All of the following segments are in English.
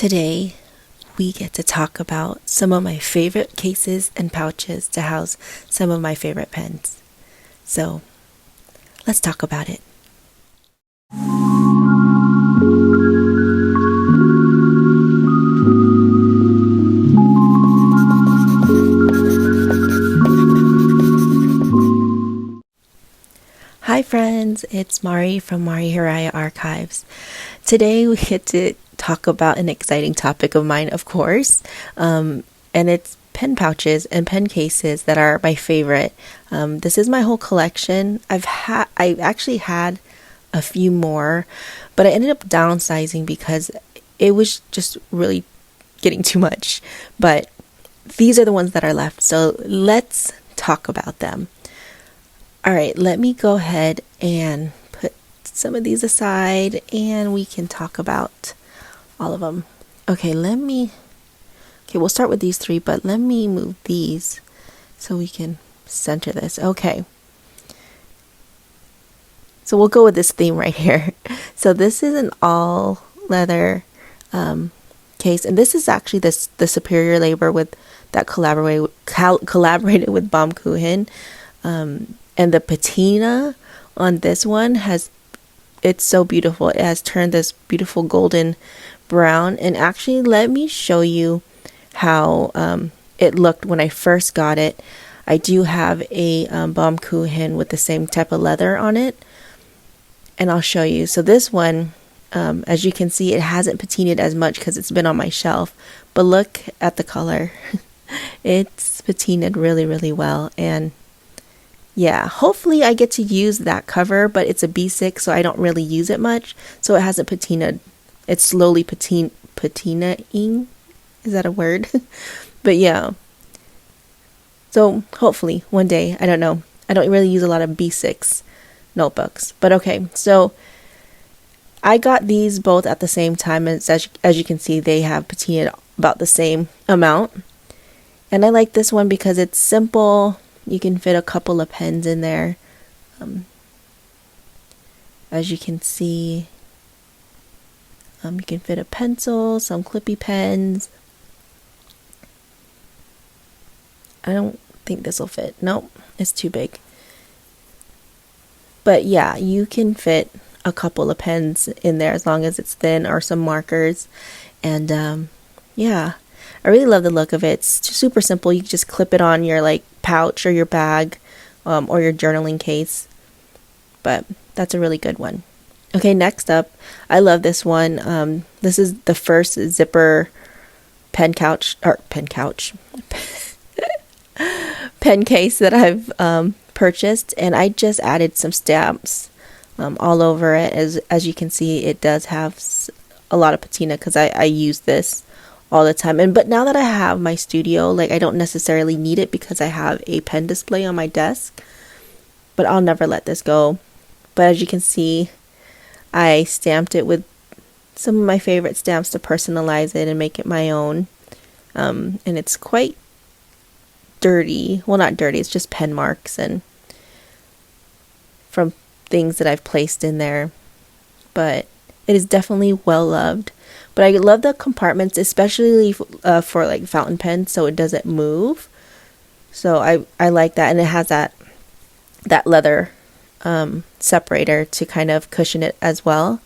Today, we get to talk about some of my favorite cases and pouches to house some of my favorite pens. So, let's talk about it. Hi friends, it's Mari from Mari Hiraya Archives. Today we get to talk about an exciting topic of mine, of course, and it's pen pouches and pen cases that are my favorite. This is my whole collection. I actually had a few more, but I ended up downsizing because it was just really getting too much. But these are the ones that are left, so let's talk about them. All right, let me go ahead and put some of these aside and we can talk about all of them. Okay, we'll start with these three, but let me move these so we can center this. Okay. So we'll go with this theme right here. So this is an all leather case, and this is actually the Superio label that collaborated with Baum Kuchen. And the patina on this one it's so beautiful. It has turned this beautiful golden brown. And actually, let me show you how it looked when I first got it. I do have a Baum Kuchen with the same type of leather on it. And I'll show you. So this one, as you can see, it hasn't patinaed as much because it's been on my shelf. But look at the color. It's patinaed really, really well. And yeah, hopefully I get to use that cover, but it's a B6, so I don't really use it much. So it hasn't patinaed. It's slowly patinaing. Is that a word? But yeah. So hopefully one day, I don't know. I don't really use a lot of B6 notebooks. But okay, so I got these both at the same time. And as you can see, they have patinaed about the same amount. And I like this one because it's simple. You can fit a couple of pens in there. As you can see, you can fit a pencil, some clippy pens. I don't think this will fit. Nope, it's too big. But yeah, you can fit a couple of pens in there as long as it's thin, or some markers. And yeah, I really love the look of it. It's super simple. You can just clip it on your pouch or your bag, or your journaling case. But that's a really good one. Okay, next up, I love this one. This is the first zipper pen case that I've purchased, and I just added some stamps all over it. As you can see, it does have a lot of patina because I use this all the time. But now that I have my studio, I don't necessarily need it because I have a pen display on my desk. But I'll never let this go. But as you can see, I stamped it with some of my favorite stamps to personalize it and make it my own. And it's quite dirty. Well, not dirty, it's just pen marks and from things that I've placed in there. But it is definitely well loved. But I love the compartments, especially for fountain pens, so it doesn't move. So I like that, and it has that leather separator to kind of cushion it as well.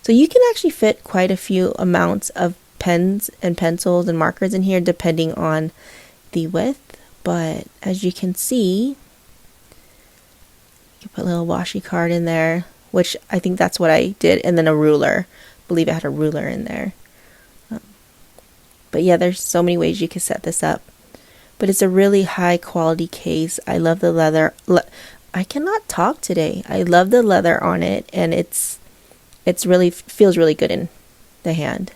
So you can actually fit quite a few amounts of pens and pencils and markers in here, depending on the width. But as you can see, you can put a little washi card in there, which I think that's what I did, and then a ruler. I believe it had a ruler in there. But yeah, there's so many ways you can set this up. But it's a really high quality case. I love the leather. I cannot talk today. I love the leather on it, and it's really feels really good in the hand.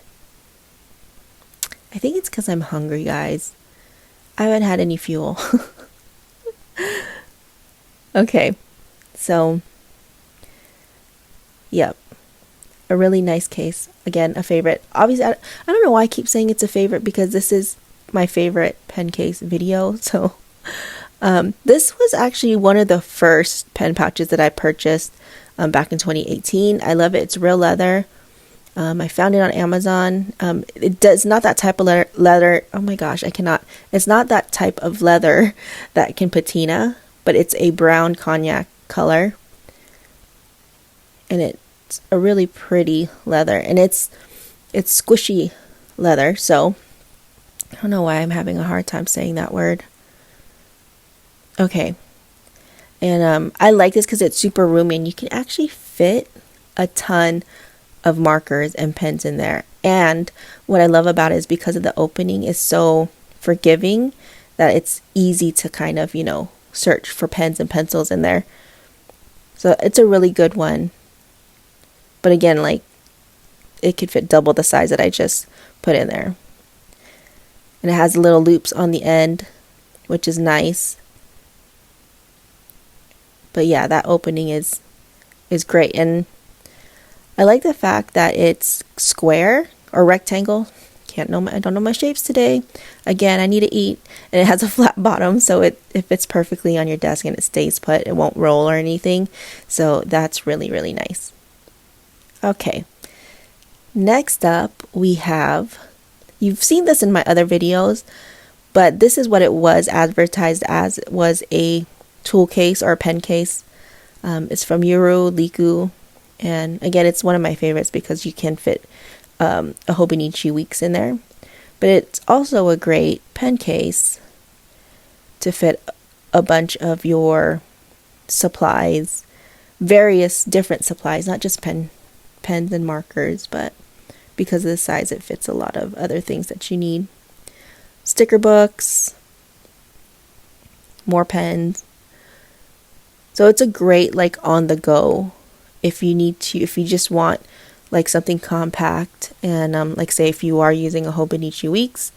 I think it's because I'm hungry, guys. I haven't had any fuel. Okay, so yep. A really nice case. Again, a favorite. Obviously, I don't know why I keep saying it's a favorite, because this is my favorite pen case video. So this was actually one of the first pen pouches that I purchased back in 2018. I love it. It's real leather. I found it on Amazon. It's not that type of leather. Oh my gosh, I cannot. It's not that type of leather that can patina, but it's a brown cognac color. And it's a really pretty leather. And it's squishy leather. So, I don't know why I'm having a hard time saying that word. Okay. And I like this because it's super roomy and you can actually fit a ton of markers and pens in there. And what I love about it is because of the opening is so forgiving that it's easy to kind of, search for pens and pencils in there. So it's a really good one. But again, like, it could fit double the size that I just put in there. And it has little loops on the end, which is nice. But yeah, that opening is great. And I like the fact that it's square or rectangle. I don't know my shapes today. Again, I need to eat. And it has a flat bottom, so it fits perfectly on your desk and it stays put. It won't roll or anything. So that's really, really nice. Okay. Next up, we have, you've seen this in my other videos, but this is what it was advertised as. It was a tool case or a pen case. It's from Yuruliki. And again, it's one of my favorites because you can fit a Hobonichi Weeks in there. But it's also a great pen case to fit a bunch of your supplies, various different supplies, not just pens and markers, but because of the size, it fits a lot of other things that you need. Sticker books, more pens. So it's a great, like, on the go if you just want like something compact. And like, say if you are using a Hobonichi Weeks,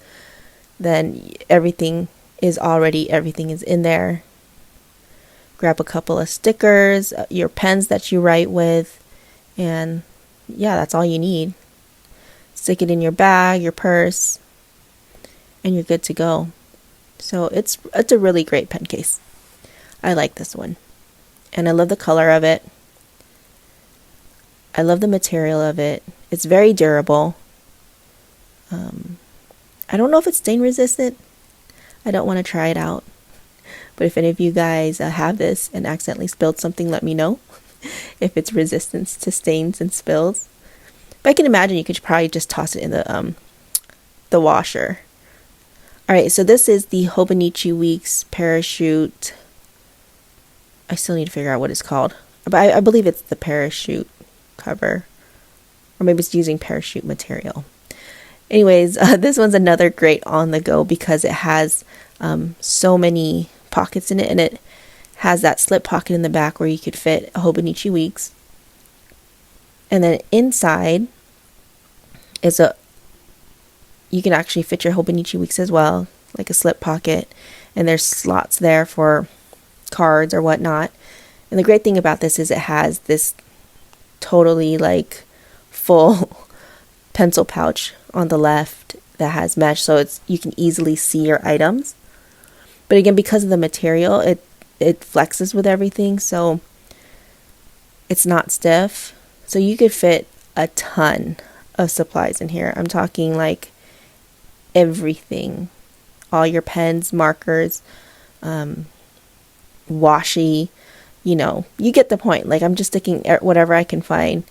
then everything is in there. Grab a couple of stickers, your pens that you write with, and yeah, that's all you need. Stick it in your bag, your purse, and you're good to go. So it's a really great pen case. I like this one. And I love the color of it. I love the material of it. It's very durable. I don't know if it's stain resistant. I don't want to try it out. But if any of you guys have this and accidentally spilled something, let me know if it's resistant to stains and spills. But I can imagine you could probably just toss it in the washer. Alright, so this is the Hobonichi Weeks Parachute. I still need to figure out what it's called. But I believe it's the parachute cover. Or maybe it's using parachute material. Anyways, this one's another great on the go because it has so many pockets in it. And it has that slip pocket in the back where you could fit a Hobonichi Weeks. And then inside is you can actually fit your Hobonichi Weeks as well, like a slip pocket. And there's slots there for cards or whatnot. And the great thing about this is it has this totally like full pencil pouch on the left that has mesh, so you can easily see your items. But again, because of the material, it flexes with everything, so it's not stiff. So you could fit a ton of supplies in here. I'm talking like everything. All your pens, markers, washi, you get the point. Like, I'm just sticking whatever I can find.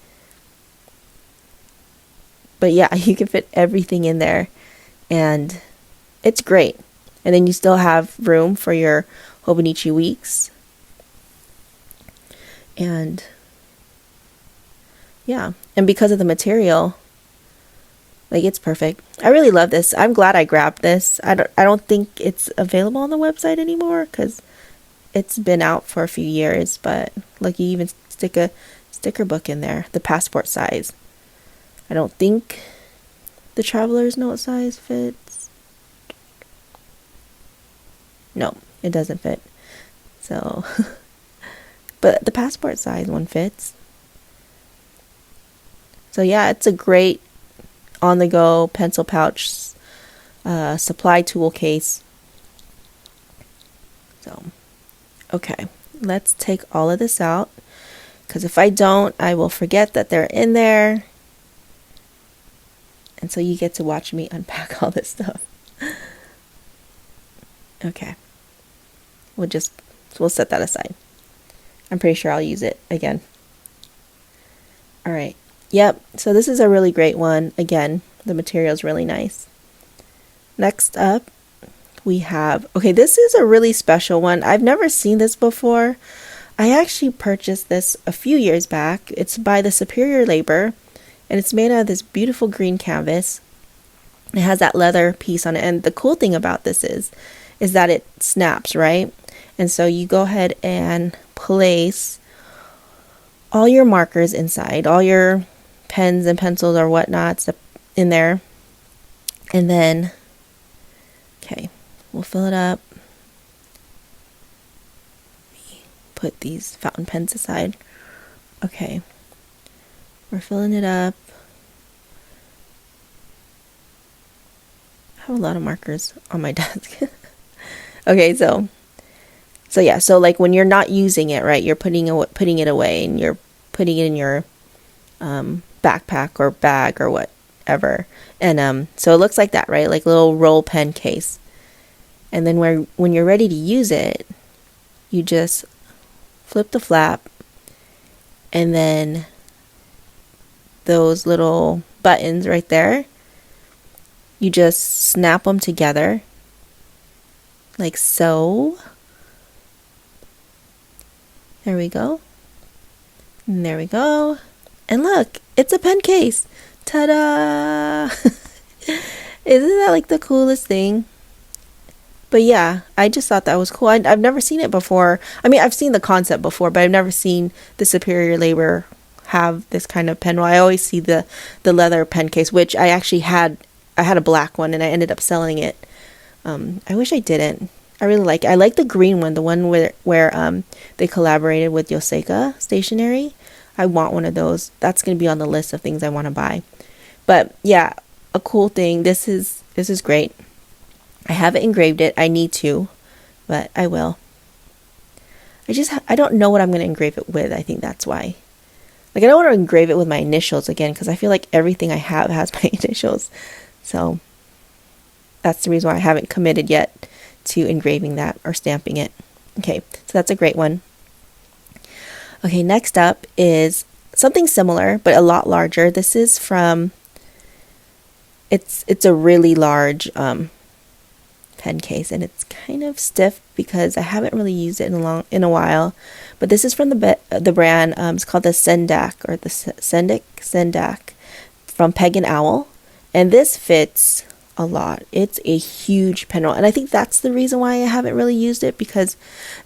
But yeah, you can fit everything in there. And it's great. And then you still have room for your Hobonichi Weeks. And yeah, and because of the material, like, it's perfect. I really love this. I'm glad I grabbed this. I don't think it's available on the website anymore because it's been out for a few years. But look, you even stick a sticker book in there, the passport size. I don't think the Traveler's Note size fits. No, it doesn't fit. So, but the passport size one fits. So yeah, it's a great on-the-go pencil pouch, supply tool case. So, okay, let's take all of this out, because if I don't, I will forget that they're in there. And so you get to watch me unpack all this stuff. Okay. We'll set that aside. I'm pretty sure I'll use it again. All right. Yep. So this is a really great one. Again, the material is really nice. Next up, we have, okay, this is a really special one. I've never seen this before. I actually purchased this a few years back. It's by the Superio labor, and it's made out of this beautiful green canvas. It has that leather piece on it, and the cool thing about this is that it snaps, right? And so you go ahead and place all your markers inside, all your pens and pencils or whatnot in there, and then, okay, we'll fill it up. Put these fountain pens aside. Okay, we're filling it up. I have a lot of markers on my desk. Okay, so yeah, so like when you're not using it, right, you're putting it away, and you're putting it in your backpack or bag or whatever, and so it looks like that, right, like a little roll pen case. And then when you're ready to use it, you just flip the flap, and then those little buttons right there, you just snap them together like so. There we go. And there we go. And look, it's a pen case. Ta-da! Isn't that like the coolest thing? But yeah, I just thought that was cool. I've never seen it before. I mean, I've seen the concept before, but I've never seen the Superio labor have this kind of pen. Well, I always see the leather pen case, which I actually had. I had a black one, and I ended up selling it. I wish I didn't. I really like it. I like the green one, the one where they collaborated with Yoseka Stationery. I want one of those. That's going to be on the list of things I want to buy. But yeah, a cool thing. This is great. I haven't engraved it. I need to, but I will. I don't know what I'm going to engrave it with. I think that's why. Like, I don't want to engrave it with my initials again, because I feel like everything I have has my initials. So that's the reason why I haven't committed yet to engraving that or stamping it. Okay, so that's a great one. Okay, next up is something similar, but a lot larger. This is from, it's a really large pen case, and it's kind of stiff because I haven't really used it in a while. But this is from the brand. It's called the Sendak, or the Sendak from Peg and Owl, and this fits a lot. It's a huge pen roll, and I think that's the reason why I haven't really used it, because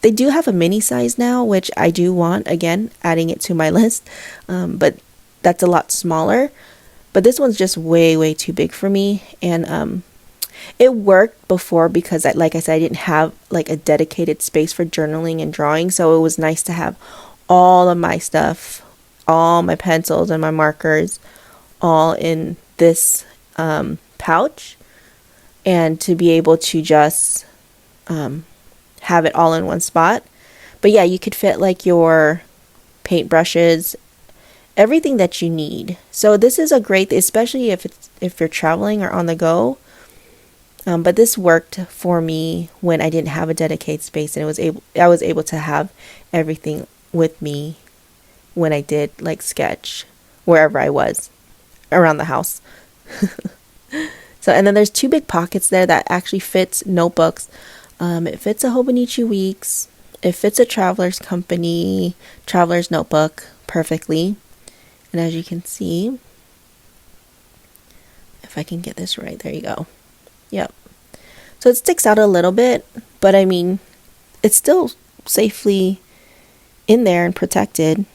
they do have a mini size now, which I do want, again, adding it to my list, but that's a lot smaller. But this one's just way too big for me, and it worked before because, like I said, I didn't have like a dedicated space for journaling and drawing, so it was nice to have all of my stuff, all my pencils and my markers, all in this pouch, and to be able to just have it all in one spot. But yeah, you could fit like your paintbrushes, everything that you need. So this is a great, especially if you're traveling or on the go. But this worked for me when I didn't have a dedicated space, and I was able to have everything with me when I did like sketch wherever I was around the house. So, and then there's two big pockets there that actually fits notebooks. It fits a Hobonichi Weeks. It fits a Traveler's Company Traveler's Notebook perfectly. And as you can see, if I can get this right, there you go. Yep. So it sticks out a little bit, but I mean, it's still safely in there and protected.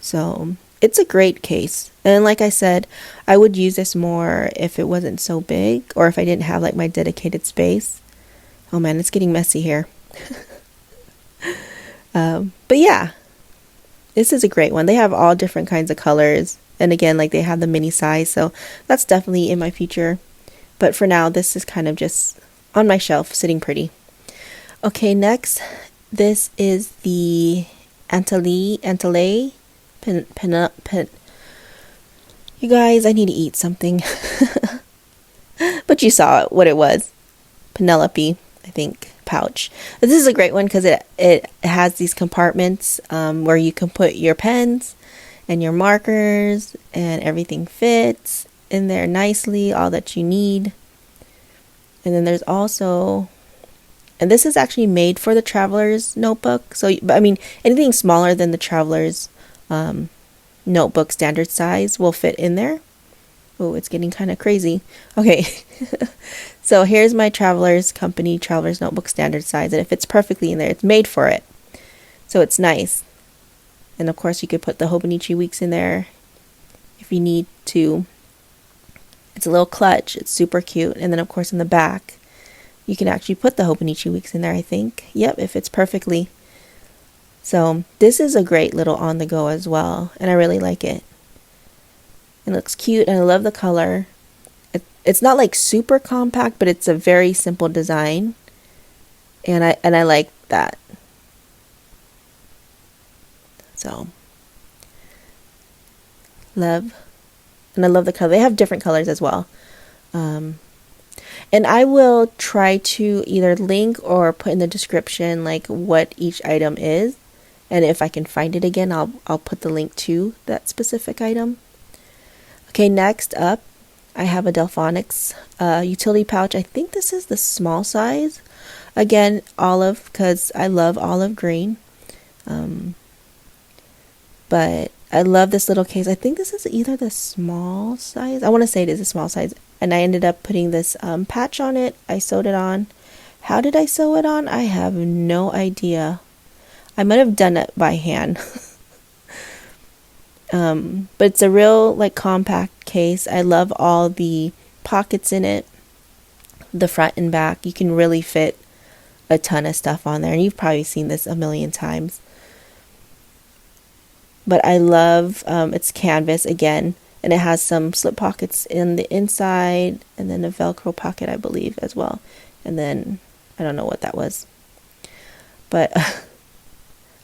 So it's a great case. And like I said, I would use this more if it wasn't so big, or if I didn't have like my dedicated space. Oh man, it's getting messy here. But yeah, this is a great one. They have all different kinds of colors. And again, like they have the mini size, so that's definitely in my future. But for now, this is kind of just on my shelf, sitting pretty. Okay, next, this is the Antelier You guys, I need to eat something. But you saw what it was. Penelope, I think, pouch. This is a great one because it has these compartments where you can put your pens and your markers, and everything fits in there nicely, all that you need. And then there's also, and this is actually made for the traveler's notebook. So, I mean, anything smaller than the traveler's notebook standard size will fit in there. Oh, it's getting kind of crazy. Okay. So here's my traveler's notebook standard size, and it fits perfectly in there. It's made for it. So it's nice. And of course you could put the Hobonichi weeks in there if you need to. It's a little clutch. It's super cute. And then of course in the back, you can actually put the Hobonichi weeks in there, I think. Yep, it fits perfectly. So this is a great little on the go as well, and I really like it. It looks cute, and I love the color. It's not like super compact, but it's a very simple design, and I like that. So love, and I love the color. They have different colors as well. And I will try to either link or put in the description like what each item is. And if I can find it again, I'll put the link to that specific item. Okay, next up, I have a Delphonics utility pouch. I think this is the small size. Again, olive, because I love olive green. But I love this little case. I think this is either the small size. I want to say it is a small size. And I ended up putting this patch on it. I sewed it on. How did I sew it on? I have no idea. I might have done it by hand. But it's a real like compact case. I love all the pockets in it. The front and back. You can really fit a ton of stuff on there. And you've probably seen this a million times. But I love its canvas again, and it has some slip pockets in the inside, and then a Velcro pocket, I believe, as well. And then I don't know what that was, but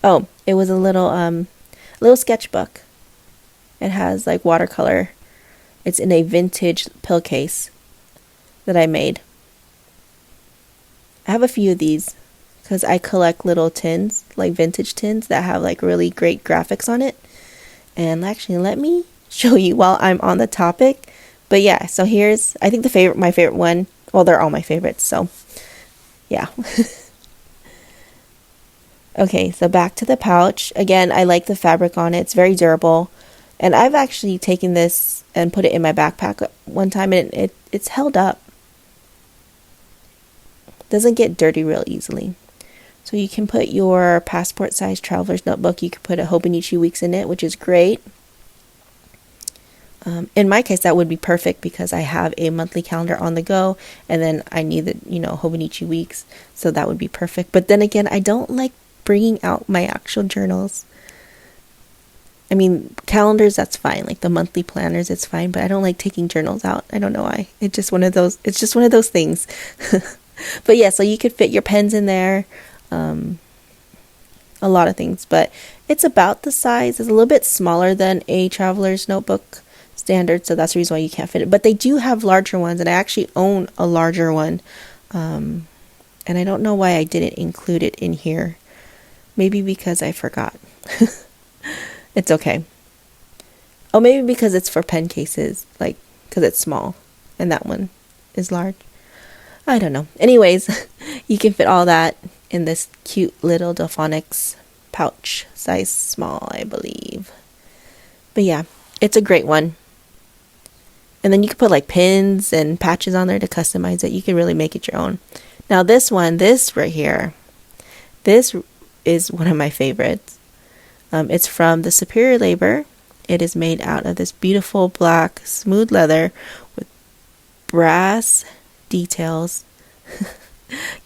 oh, it was a little sketchbook. It has like watercolor. It's in a vintage pill case that I made. I have a few of these because I collect little tins, like vintage tins that have like really great graphics on it. And actually, let me show you while I'm on the topic. But yeah, so here's, I think my favorite one. Well, they're all my favorites, so yeah. Okay, so back to the pouch. Again, I like the fabric on it. It's very durable. And I've actually taken this and put it in my backpack one time, and it's held up. Doesn't get dirty real easily. So you can put your passport size traveler's notebook. You could put a Hobonichi weeks in it, which is great. In my case, that would be perfect because I have a monthly calendar on the go, and then I need the Hobonichi weeks, so that would be perfect. But then again, I don't like bringing out my actual journals. I mean, calendars, that's fine. Like the monthly planners, it's fine. But I don't like taking journals out. I don't know why. It's just one of those things. But yeah, so you could fit your pens in there. A lot of things. But it's about the size. It's a little bit smaller than a traveler's notebook standard. So that's the reason why you can't fit it. But they do have larger ones. And I actually own a larger one. And I don't know why I didn't include it in here. Maybe because I forgot. It's okay. Oh, maybe because it's for pen cases, like, because it's small, and that one is large. I don't know. Anyways, you can fit all that in this cute little Delphonics pouch, size small, I believe. But yeah, it's a great one. And then you can put like pins and patches on there to customize it. You can really make it your own. Now this right here, this is one of my favorites. It's from the Superio labor. It is made out of this beautiful black smooth leather with brass details.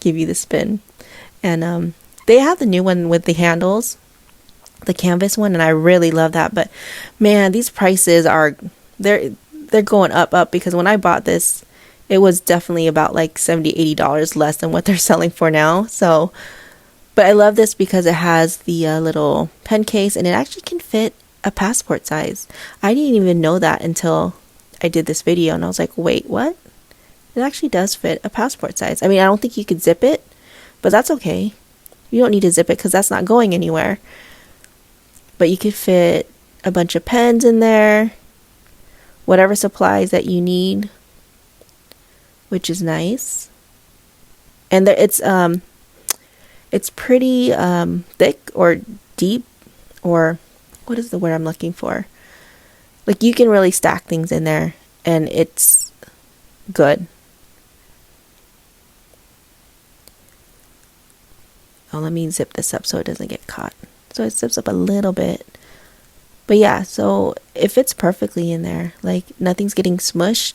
Give you the spin. And they have the new one with the handles, the canvas one, and I really love that. But man, these prices are they're going up because when I bought this, it was definitely about like $70-$80 less than what they're selling for now. But I love this because it has the little pen case, and it actually can fit a passport size. I didn't even know that until I did this video, and I was like, wait, what? It actually does fit a passport size. I mean, I don't think you could zip it, but that's okay. You don't need to zip it because that's not going anywhere. But you could fit a bunch of pens in there, whatever supplies that you need, which is nice. And there, it's pretty thick or deep, or what is the word I'm looking for? Like, you can really stack things in there, and it's good. Oh, let me zip this up so it doesn't get caught. So it zips up a little bit. But yeah, so it fits perfectly in there. Like, nothing's getting smushed.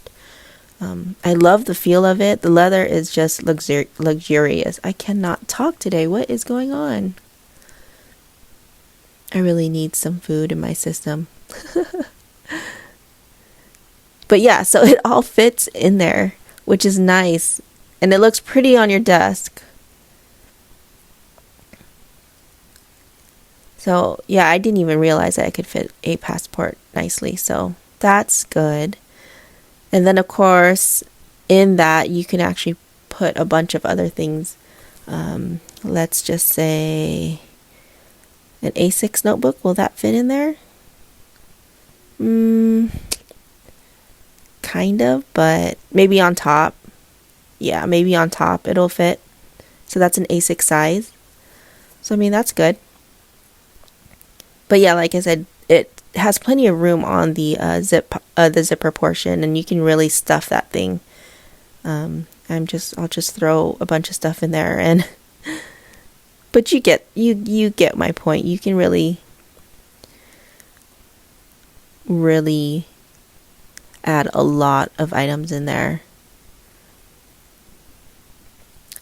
I love the feel of it. The leather is just luxurious. I cannot talk today. What is going on? I really need some food in my system. But yeah, so it all fits in there, which is nice. And it looks pretty on your desk. So yeah, I didn't even realize that I could fit a passport nicely. So that's good. And then, of course, in that, you can actually put a bunch of other things. Let's just say an A6 notebook. Will that fit in there? Kind of, but maybe on top. Yeah, maybe on top it'll fit. So that's an A6 size. So, I mean, that's good. But yeah, like I said, it has plenty of room on the zipper portion, and you can really stuff that thing. I'll just throw a bunch of stuff in there, and but you get my point. You can really add a lot of items in there.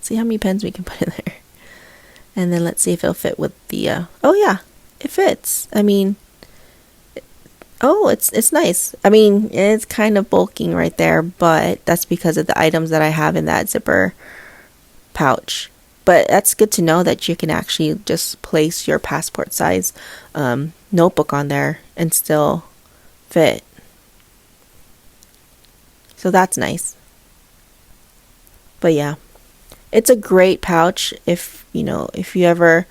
See how many pens we can put in there, and then let's see if it'll fit with the. Oh yeah, it fits. I mean. Oh, it's nice. I mean, it's kind of bulking right there, but that's because of the items that I have in that zipper pouch. But that's good to know that you can actually just place your passport size notebook on there and still fit. So that's nice. But yeah, it's a great pouch if you ever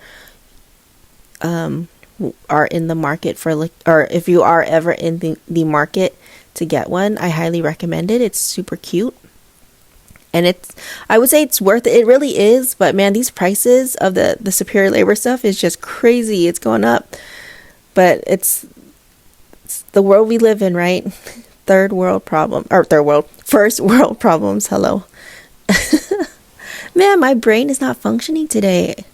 are in the market for, or if you are ever in the market to get one. I highly recommend it. It's super cute, and I would say it's worth it. It really is. But man, these prices of the Superio labor stuff is just crazy. It's going up, but it's the world we live in, right? First world problems. Hello. Man, my brain is not functioning today.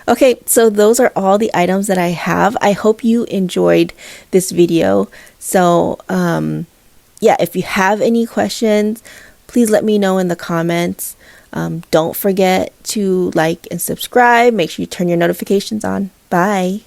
Okay, so those are all the items that I have. I hope you enjoyed this video. So, yeah, if you have any questions, please let me know in the comments. Don't forget to like and subscribe. Make sure you turn your notifications on. Bye.